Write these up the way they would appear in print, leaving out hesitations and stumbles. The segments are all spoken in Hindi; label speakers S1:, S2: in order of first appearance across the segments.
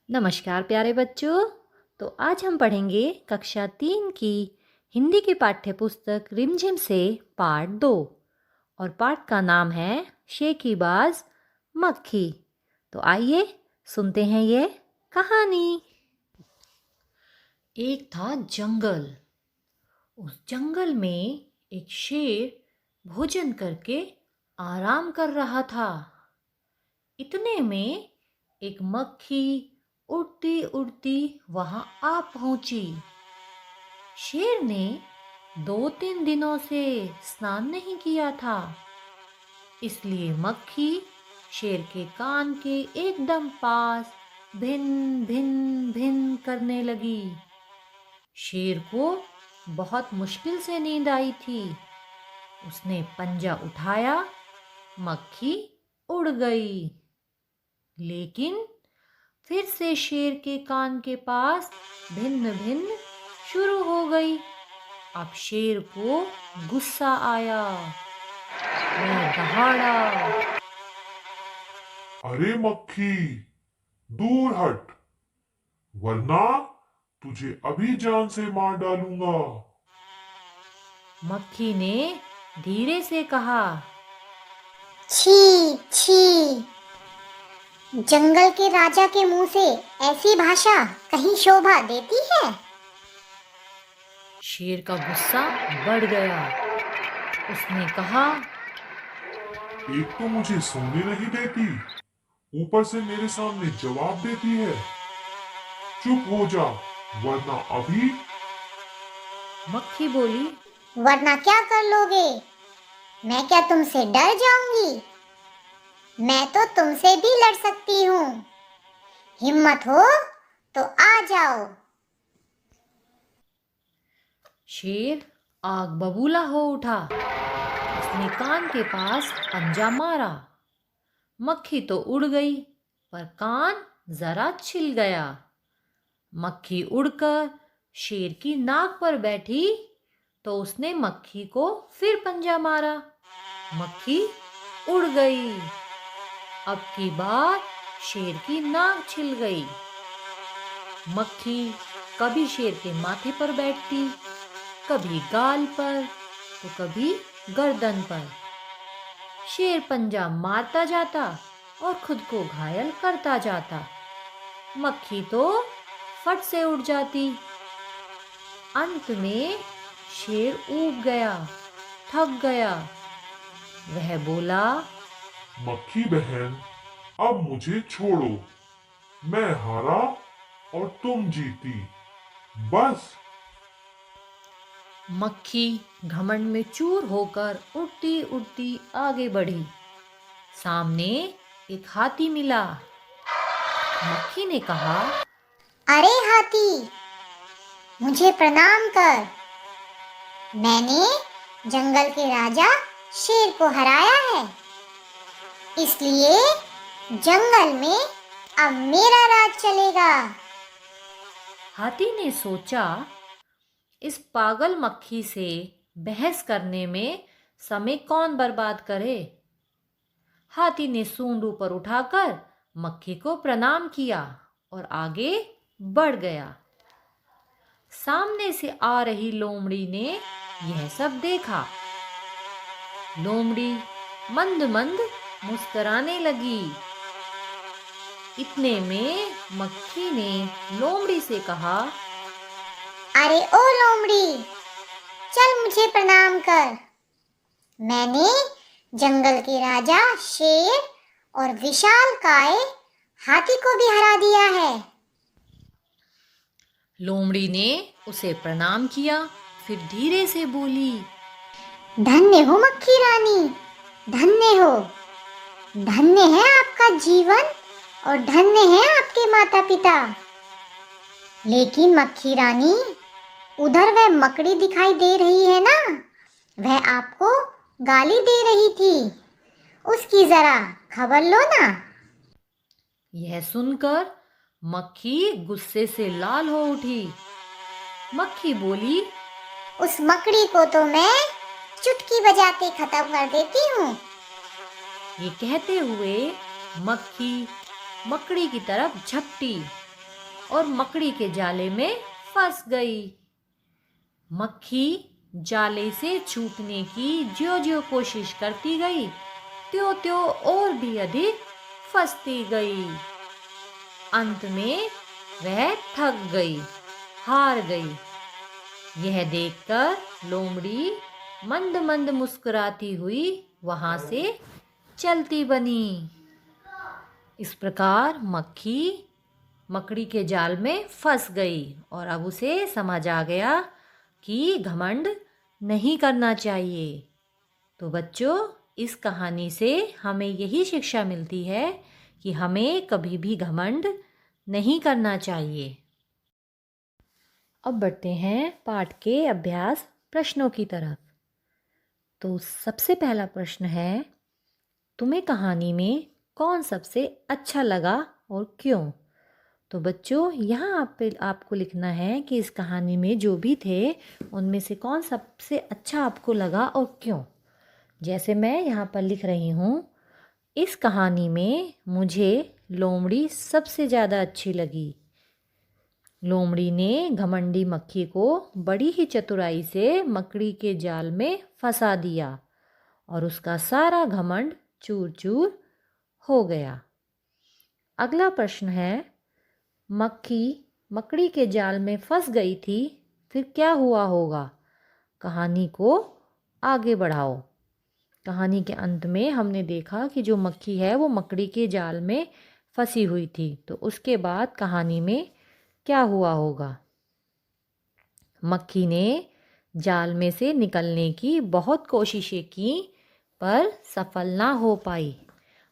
S1: नमस्कार प्यारे बच्चों। तो आज हम पढ़ेंगे कक्षा 3 की हिंदी की पाठ्य पुस्तक रिमझिम से पाठ 2 और पाठ का नाम है शेकीबाज मक्खी। तो आइए सुनते हैं ये कहानी। एक था जंगल। उस जंगल में एक शेर भोजन करके आराम कर रहा था। इतने में एक मक्खी उड़ती उड़ती वहां आ पहुंची। शेर ने 2-3 दिनों से स्नान नहीं किया था, इसलिए मक्खी शेर के कान के एकदम पास भिन भिन भिन करने लगी। शेर को बहुत मुश्किल से नींद आई थी। उसने पंजा उठाया, मक्खी उड़ गई। लेकिन फिर से शेर के कान के पास भिन्न भिन्न शुरू हो गई। अब शेर को गुस्सा आया। वह दहाड़ा।
S2: अरे मक्खी, दूर हट, वरना तुझे अभी जान से मार डालूंगा।
S1: मक्खी ने धीरे से कहा।
S3: छी छी, जंगल के राजा के मुंह से ऐसी भाषा कहीं शोभा देती है?
S1: शेर का गुस्सा बढ़ गया। उसने कहा,
S2: एक तो मुझे सोने नहीं देती, ऊपर से मेरे सामने जवाब देती है। चुप हो जा, वरना अभी।
S1: मक्खी बोली,
S3: वरना क्या कर लोगे? मैं क्या तुमसे डर जाऊंगी? मैं तो तुमसे भी लड़ सकती हूँ। हिम्मत हो तो आ जाओ।
S1: शेर आग बबूला हो उठा। उसने कान के पास पंजा मारा। मक्खी तो उड़ गई, पर कान जरा छिल गया। मक्खी उड़कर शेर की नाक पर बैठी तो उसने मक्खी को फिर पंजा मारा। मक्खी उड़ गई। अब की बार शेर की नाक छिल गई। मक्खी कभी शेर के माथे पर बैठती, कभी गाल पर, तो कभी गर्दन पर। शेर पंजा मारता जाता और खुद को घायल करता जाता। मक्खी तो फट से उड़ जाती। अंत में शेर ऊब गया, थक गया। वह बोला,
S2: मक्खी बहन, अब मुझे छोड़ो। मैं हारा और तुम जीती। बस।
S1: मक्खी घमंड में चूर होकर उड़ती उड़ती आगे बढ़ी। सामने एक हाथी मिला। मक्खी ने कहा,
S3: अरे हाथी, मुझे प्रणाम कर। मैंने जंगल के राजा शेर को हराया है, इसलिए जंगल में अब मेरा राज चलेगा।
S1: हाथी ने सोचा, इस पागल मक्खी से बहस करने में समय कौन बर्बाद करे। हाथी ने सूंड ऊपर उठाकर मक्खी को प्रणाम किया और आगे बढ़ गया। सामने से आ रही लोमड़ी ने यह सब देखा। लोमड़ी मंद मंद मुस्कुराने लगी। इतने में मक्खी ने लोमड़ी से कहा,
S3: अरे ओ लोमड़ी, चल मुझे प्रणाम कर। मैंने जंगल के राजा शेर और विशालकाय हाथी को भी हरा दिया है।
S1: लोमड़ी ने उसे प्रणाम किया, फिर धीरे से बोली,
S3: धन्य हो मक्खी रानी, धन्य हो। धन्य है आपका जीवन और धन्य है आपके माता पिता। लेकिन मक्खी रानी, उधर वह मकड़ी दिखाई दे रही है ना, वह आपको गाली दे रही थी। उसकी जरा खबर लो ना।
S1: यह सुनकर मक्खी गुस्से से लाल हो उठी। मक्खी बोली,
S3: उस मकड़ी को तो मैं चुटकी बजाते खत्म कर देती हूँ।
S1: ये कहते हुए मक्खी मकड़ी की तरफ झपटी और मकड़ी के जाले में फंस गई। मक्खी जाले से छूटने की ज्यों-ज्यों कोशिश करती गई, त्यों-त्यों और भी अधिक फंसती गई। अंत में वह थक गई, हार गई। यह देखकर लोमड़ी मंद मंद मुस्कुराती हुई वहां से चलती बनी। इस प्रकार मक्खी मकड़ी के जाल में फंस गई और अब उसे समझ आ गया कि घमंड नहीं करना चाहिए। तो बच्चों, इस कहानी से हमें यही शिक्षा मिलती है कि हमें कभी भी घमंड नहीं करना चाहिए। अब बढ़ते हैं पाठ के अभ्यास प्रश्नों की तरफ। तो सबसे पहला प्रश्न है, तुम्हें कहानी में कौन सबसे अच्छा लगा और क्यों? तो बच्चों, यहाँ आपको लिखना है कि इस कहानी में जो भी थे उनमें से कौन सबसे अच्छा आपको लगा और क्यों। जैसे मैं यहाँ पर लिख रही हूँ, इस कहानी में मुझे लोमड़ी सबसे ज़्यादा अच्छी लगी। लोमड़ी ने घमंडी मक्खी को बड़ी ही चतुराई से मकड़ी के जाल में फंसा दिया और उसका सारा घमंड चूर चूर हो गया। अगला प्रश्न है, मक्खी मकड़ी के जाल में फंस गई थी, फिर क्या हुआ होगा? कहानी को आगे बढ़ाओ। कहानी के अंत में हमने देखा कि जो मक्खी है वो मकड़ी के जाल में फंसी हुई थी, तो उसके बाद कहानी में क्या हुआ होगा? मक्खी ने जाल में से निकलने की बहुत कोशिशें की पर सफल ना हो पाई।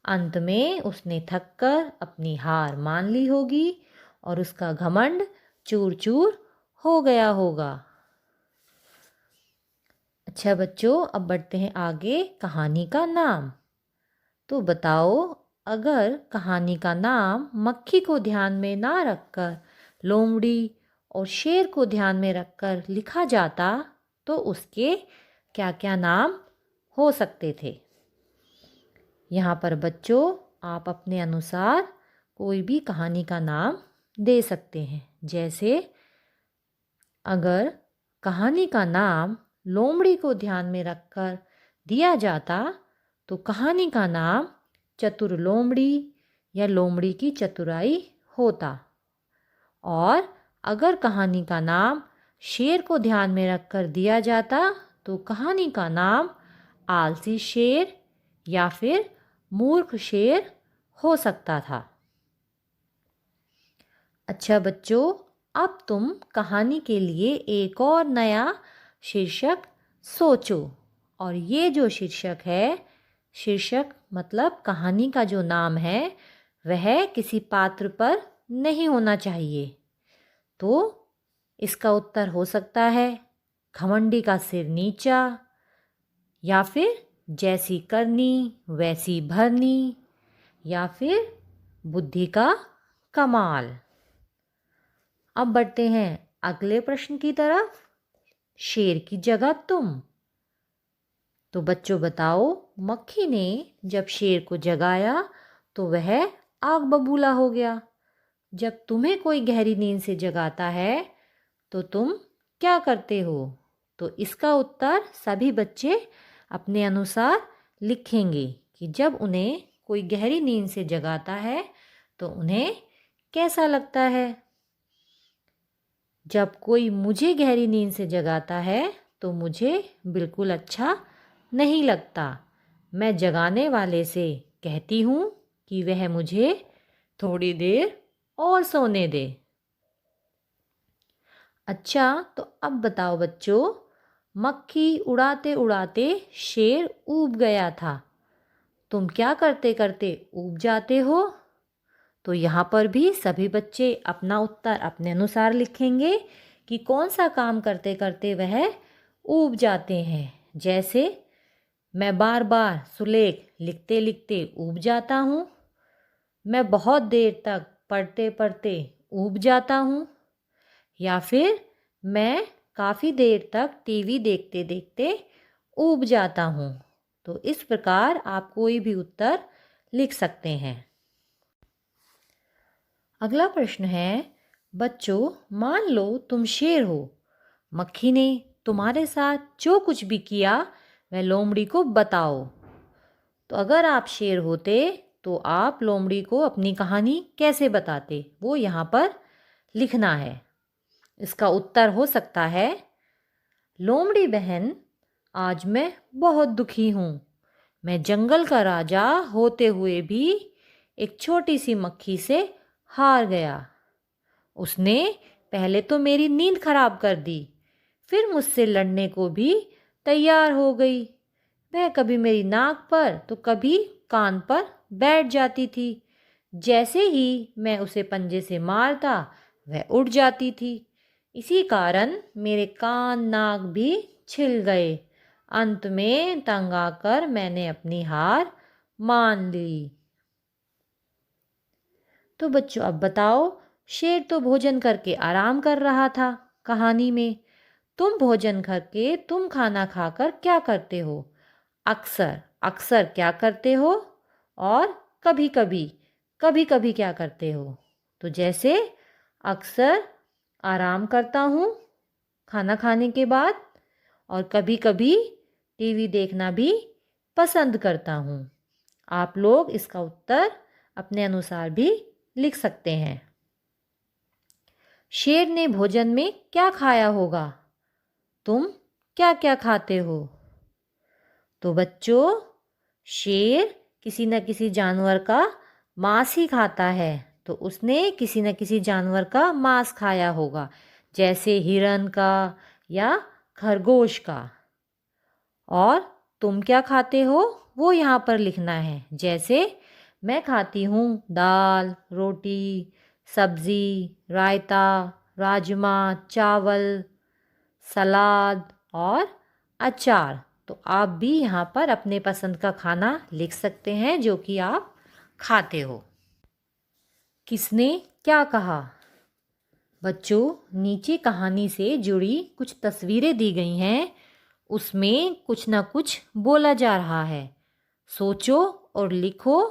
S1: अंत में उसने थककर अपनी हार मान ली होगी और उसका घमंड चूर चूर हो गया होगा। अच्छा बच्चों, अब बढ़ते हैं आगे। कहानी का नाम। तो बताओ, अगर कहानी का नाम मक्खी को ध्यान में ना रखकर लोमड़ी और शेर को ध्यान में रखकर लिखा जाता तो उसके क्या क्या नाम हो सकते थे? यहाँ पर बच्चों, आप अपने अनुसार कोई भी कहानी का नाम दे सकते हैं। जैसे अगर कहानी का नाम लोमड़ी को ध्यान में रखकर दिया जाता तो कहानी का नाम चतुर लोमड़ी या लोमड़ी की चतुराई होता। और अगर कहानी का नाम शेर को ध्यान में रखकर दिया जाता तो कहानी का नाम आलसी शेर या फिर मूर्ख शेर हो सकता था। अच्छा बच्चों, अब तुम कहानी के लिए एक और नया शीर्षक सोचो। और ये जो शीर्षक है, शीर्षक मतलब कहानी का जो नाम है, वह किसी पात्र पर नहीं होना चाहिए। तो इसका उत्तर हो सकता है घमंडी का सिर नीचा, या फिर जैसी करनी वैसी भरनी, या फिर बुद्धि का कमाल। अब बढ़ते हैं अगले प्रश्न की तरफ। शेर की जगह तुम। तो बच्चों बताओ, मक्खी ने जब शेर को जगाया तो वह आग बबूला हो गया। जब तुम्हें कोई गहरी नींद से जगाता है तो तुम क्या करते हो? तो इसका उत्तर सभी बच्चे अपने अनुसार लिखेंगे कि जब उन्हें कोई गहरी नींद से जगाता है तो उन्हें कैसा लगता है। जब कोई मुझे गहरी नींद से जगाता है तो मुझे बिल्कुल अच्छा नहीं लगता। मैं जगाने वाले से कहती हूँ कि वह मुझे थोड़ी देर और सोने दे। अच्छा, तो अब बताओ बच्चों, मक्खी उड़ाते उड़ाते शेर ऊब गया था। तुम क्या करते करते ऊब जाते हो? तो यहाँ पर भी सभी बच्चे अपना उत्तर अपने अनुसार लिखेंगे कि कौन सा काम करते करते वह ऊब जाते हैं। जैसे मैं बार बार सुलेख लिखते लिखते ऊब जाता हूँ, मैं बहुत देर तक पढ़ते पढ़ते ऊब जाता हूँ, या फिर मैं काफ़ी देर तक टीवी देखते देखते ऊब जाता हूँ। तो इस प्रकार आप कोई भी उत्तर लिख सकते हैं। अगला प्रश्न है, बच्चों मान लो तुम शेर हो। मक्खी ने तुम्हारे साथ जो कुछ भी किया वह लोमड़ी को बताओ। तो अगर आप शेर होते तो आप लोमड़ी को अपनी कहानी कैसे बताते, वो यहाँ पर लिखना है। इसका उत्तर हो सकता है, लोमड़ी बहन आज मैं बहुत दुखी हूँ। मैं जंगल का राजा होते हुए भी एक छोटी सी मक्खी से हार गया। उसने पहले तो मेरी नींद खराब कर दी, फिर मुझसे लड़ने को भी तैयार हो गई। वह कभी मेरी नाक पर तो कभी कान पर बैठ जाती थी। जैसे ही मैं उसे पंजे से मारता वह उड़ जाती थी। इसी कारण मेरे कान नाक भी छिल गए। अंत में तंग आकर मैंने अपनी हार मान ली। तो बच्चों अब बताओ, शेर तो भोजन करके आराम कर रहा था कहानी में। तुम भोजन करके, तुम खाना खाकर क्या करते हो? अक्सर अक्सर क्या करते हो? और कभी कभी, कभी कभी क्या करते हो? तो जैसे अक्सर आराम करता हूँ खाना खाने के बाद, और कभी कभी टीवी देखना भी पसंद करता हूँ। आप लोग इसका उत्तर अपने अनुसार भी लिख सकते हैं। शेर ने भोजन में क्या खाया होगा? तुम क्या क्या खाते हो? तो बच्चों, शेर किसी न किसी जानवर का मांस ही खाता है। तो उसने किसी न किसी जानवर का मांस खाया होगा, जैसे हिरन का या खरगोश का। और तुम क्या खाते हो वो यहाँ पर लिखना है। जैसे मैं खाती हूँ दाल, रोटी, सब्जी, रायता, राजमा, चावल, सलाद और अचार। तो आप भी यहाँ पर अपने पसंद का खाना लिख सकते हैं जो कि आप खाते हो। किसने क्या कहा? बच्चों, नीचे कहानी से जुड़ी कुछ तस्वीरें दी गई हैं। उसमें कुछ ना कुछ बोला जा रहा है। सोचो और लिखो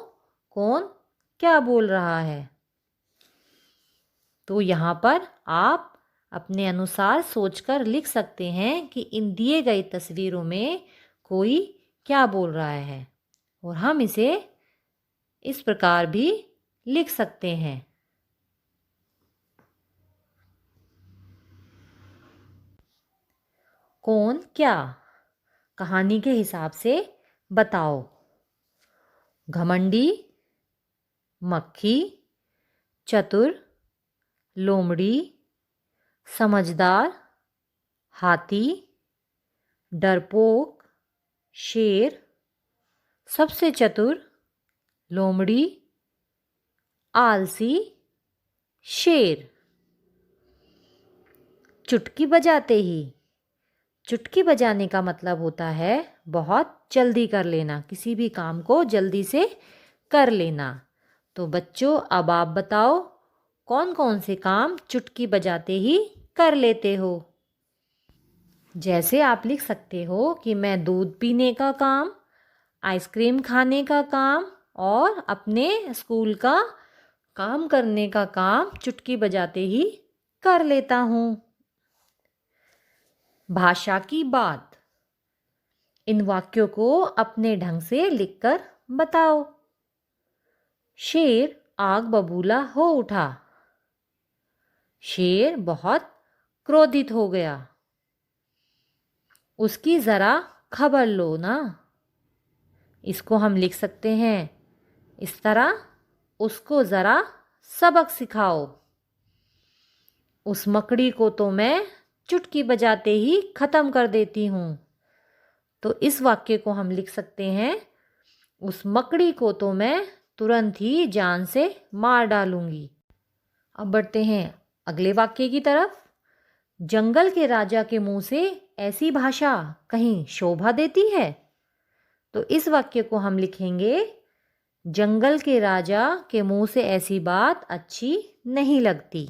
S1: कौन क्या बोल रहा है। तो यहाँ पर आप अपने अनुसार सोचकर लिख सकते हैं कि इन दिए गई तस्वीरों में कोई क्या बोल रहा है। और हम इसे इस प्रकार भी लिख सकते हैं। कौन क्या कहानी के हिसाब से बताओ। घमंडी, मक्खी, चतुर, लोमड़ी, समझदार, हाथी, डरपोक, शेर, सबसे चतुर, लोमड़ी, आलसी, शेर। चुटकी बजाते ही। चुटकी बजाने का मतलब होता है बहुत जल्दी कर लेना, किसी भी काम को जल्दी से कर लेना। तो बच्चों अब आप बताओ कौन कौन से काम चुटकी बजाते ही कर लेते हो। जैसे आप लिख सकते हो कि मैं दूध पीने का काम, आइसक्रीम खाने का काम और अपने स्कूल का काम करने का काम चुटकी बजाते ही कर लेता हूँ। भाषा की बात। इन वाक्यों को अपने ढंग से लिखकर बताओ। शेर आग बबूला हो उठा। शेर बहुत क्रोधित हो गया। उसकी ज़रा खबर लो ना। इसको हम लिख सकते हैं इस तरह, उसको ज़रा सबक सिखाओ। उस मकड़ी को तो मैं चुटकी बजाते ही ख़त्म कर देती हूँ। तो इस वाक्य को हम लिख सकते हैं, उस मकड़ी को तो मैं तुरंत ही जान से मार डालूंगी। अब बढ़ते हैं अगले वाक्य की तरफ। जंगल के राजा के मुंह से ऐसी भाषा कहीं शोभा देती है। तो इस वाक्य को हम लिखेंगे, जंगल के राजा के मुंह से ऐसी बात अच्छी नहीं लगती।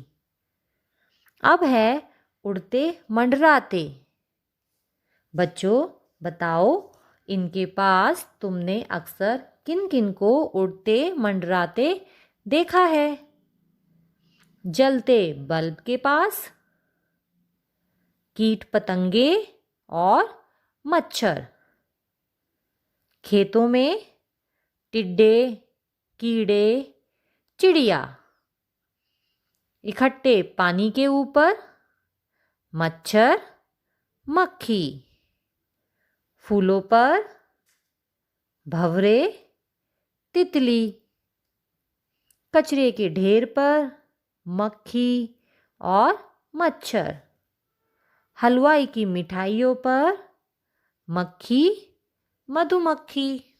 S1: अब है उड़ते मंडराते। बच्चों, बताओ, इनके पास तुमने अक्सर किन किन को उड़ते मंडराते देखा है? जलते बल्ब के पास, कीट पतंगे और मच्छर, खेतों में टिड्डे, कीड़े, चिड़िया, इकट्ठे पानी के ऊपर मच्छर, मक्खी, फूलों पर भंवरे, तितली, कचरे के ढेर पर मक्खी और मच्छर, हलवाई की मिठाइयों पर मक्खी, मधुमक्खी।